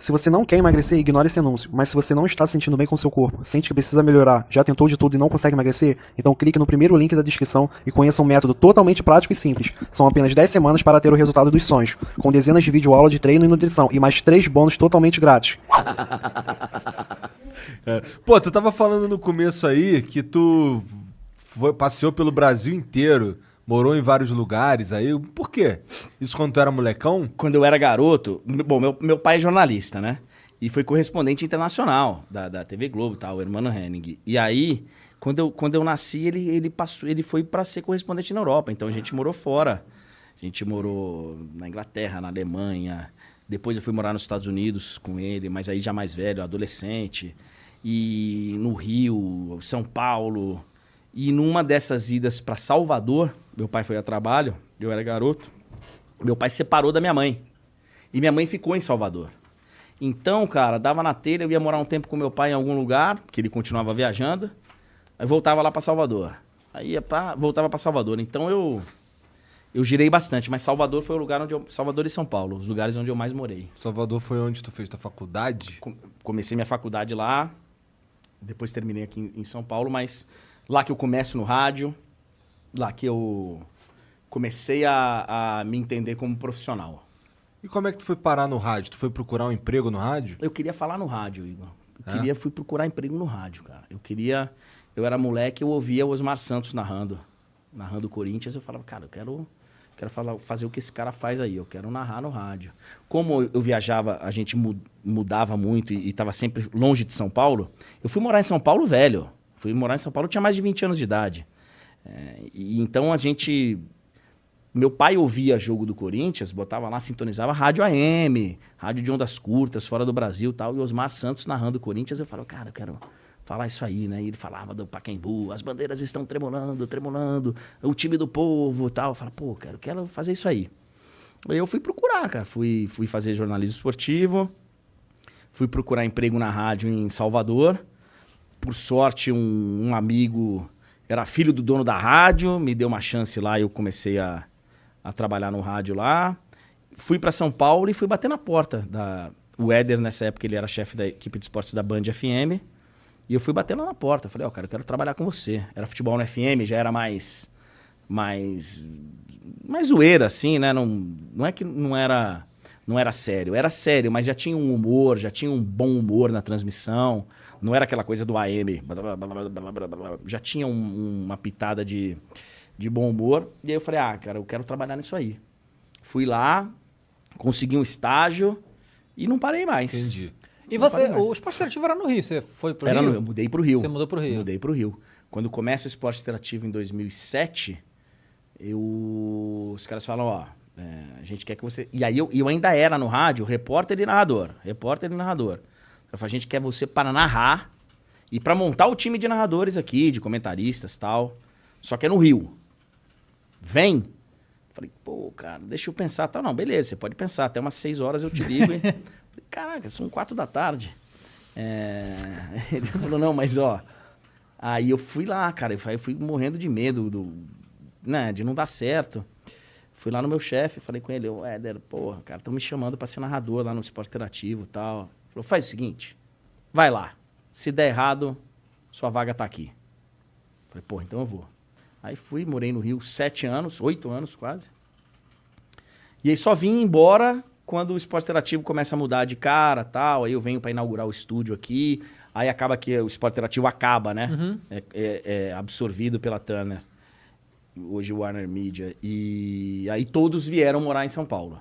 Se você não quer emagrecer, ignore esse anúncio. Mas se você não está se sentindo bem com seu corpo, sente que precisa melhorar, já tentou de tudo e não consegue emagrecer, então clique no primeiro link da descrição e conheça um método totalmente prático e simples. São apenas 10 semanas para ter o resultado dos sonhos, com dezenas de videoaulas de treino e nutrição e mais 3 bônus totalmente grátis. Pô, tu tava falando no começo aí que tu passeou pelo Brasil inteiro, morou em vários lugares aí. Por quê? Isso quando tu era molecão? Quando eu era garoto, bom, meu pai é jornalista, né? E foi correspondente internacional da TV Globo, tal, o Hermano Henning. E aí, quando eu nasci, ele foi para ser correspondente na Europa. Então a gente morou fora. A gente morou na Inglaterra, na Alemanha. Depois eu fui morar nos Estados Unidos com ele, mas aí já mais velho, adolescente. E no Rio, São Paulo. E numa dessas idas para Salvador, meu pai foi a trabalho, eu era garoto, meu pai se separou da minha mãe. E minha mãe ficou em Salvador. Então, cara, dava na telha, eu ia morar um tempo com meu pai em algum lugar, que ele continuava viajando, aí voltava lá para Salvador. Aí voltava para Salvador. Então eu girei bastante, mas Salvador foi o lugar Salvador e São Paulo, os lugares onde eu mais morei. Salvador foi onde tu fez tua faculdade? Comecei minha faculdade lá, depois terminei aqui em São Paulo, mas lá que eu começo no rádio, lá que eu comecei a me entender como profissional. E como é que tu foi parar no rádio? Tu foi procurar um emprego no rádio? Eu queria falar no rádio, Igor. Fui procurar emprego no rádio, cara. Eu era moleque, eu ouvia o Osmar Santos narrando o Corinthians, eu falava, cara, eu quero fazer o que esse cara faz aí, eu quero narrar no rádio. Como eu viajava, a gente mudava muito e estava sempre longe de São Paulo, eu fui morar em São Paulo velho. Fui morar em São Paulo, eu tinha mais de 20 anos de idade. E então meu pai ouvia jogo do Corinthians, botava lá, sintonizava rádio AM, rádio de ondas curtas, fora do Brasil e tal, e Osmar Santos narrando o Corinthians, eu falava, cara, eu quero falar isso aí, né? E ele falava do Pacaembu, as bandeiras estão tremulando, tremulando, o time do povo e tal. Eu falava, pô, cara, eu quero fazer isso aí. Aí eu fui procurar, cara, fui fazer jornalismo esportivo, fui procurar emprego na rádio em Salvador. Por sorte, um amigo era filho do dono da rádio, me deu uma chance lá e eu comecei a trabalhar no rádio lá. Fui para São Paulo e fui bater na porta. O Éder, nessa época, ele era chefe da equipe de esportes da Band FM. E eu fui bater lá na porta. Falei, cara, eu quero trabalhar com você. Era futebol no FM, já era mais zoeira, assim, né? Não é que não era sério. Era sério, mas já tinha um humor, já tinha um bom humor na transmissão. Não era aquela coisa do AM. Já tinha uma pitada de bom humor. E aí eu falei, cara, eu quero trabalhar nisso aí. Fui lá, consegui um estágio e não parei mais. Entendi. E você, o esporte interativo era no Rio, você foi pro Rio? Eu mudei pro Rio. Você mudou pro Rio? Mudei pro Rio. Quando começa o esporte interativo em 2007, os caras falam, a gente quer que você... E aí eu ainda era no rádio, repórter e narrador. Eu falei, a gente quer você para narrar e para montar o time de narradores aqui, de comentaristas e tal. Só que é no Rio. Vem. Falei, pô, cara, deixa eu pensar. Tá, não, beleza, você pode pensar. Até umas 6 horas eu te ligo. Falei, caraca, são 4 da tarde. Ele falou, não, mas Aí eu fui lá, cara. Eu fui morrendo de medo de não dar certo. Fui lá no meu chefe, falei com ele, Éder, porra, cara, estão me chamando para ser narrador lá no esporte interativo e tal. Falou, faz o seguinte, vai lá. Se der errado, sua vaga tá aqui. Falei, porra, então eu vou. Aí fui, morei no Rio 7 anos, 8 anos quase. E aí só vim embora quando o esporte interativo começa a mudar de cara tal. Aí eu venho para inaugurar o estúdio aqui. Aí acaba que o esporte interativo acaba, né? Uhum. É absorvido pela Turner. Hoje o Warner Media. E aí todos vieram morar em São Paulo.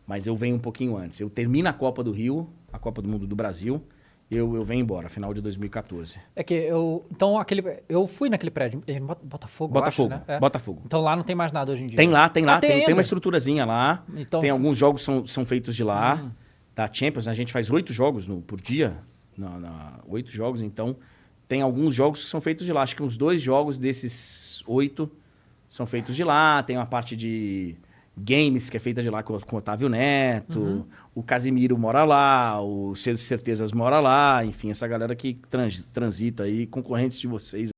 Mas eu venho um pouquinho antes. Eu termino a Copa do Rio, a Copa do Mundo do Brasil. Eu venho embora, final de 2014. É que eu fui naquele prédio em Botafogo, Botafogo, acho, né? Botafogo. Então lá não tem mais nada hoje em dia. Tem lá. Tem ainda? uma estruturazinha lá. Então, tem alguns jogos que são feitos de lá. Da Champions, a gente faz 8 jogos por dia. 8 jogos, então tem alguns jogos que são feitos de lá. Acho que uns 2 jogos desses 8 são feitos de lá. Tem uma parte de games que é feita de lá com o Otávio Neto. O Casimiro mora lá, o Cedo Certezas mora lá. Enfim, essa galera que transita aí, concorrentes de vocês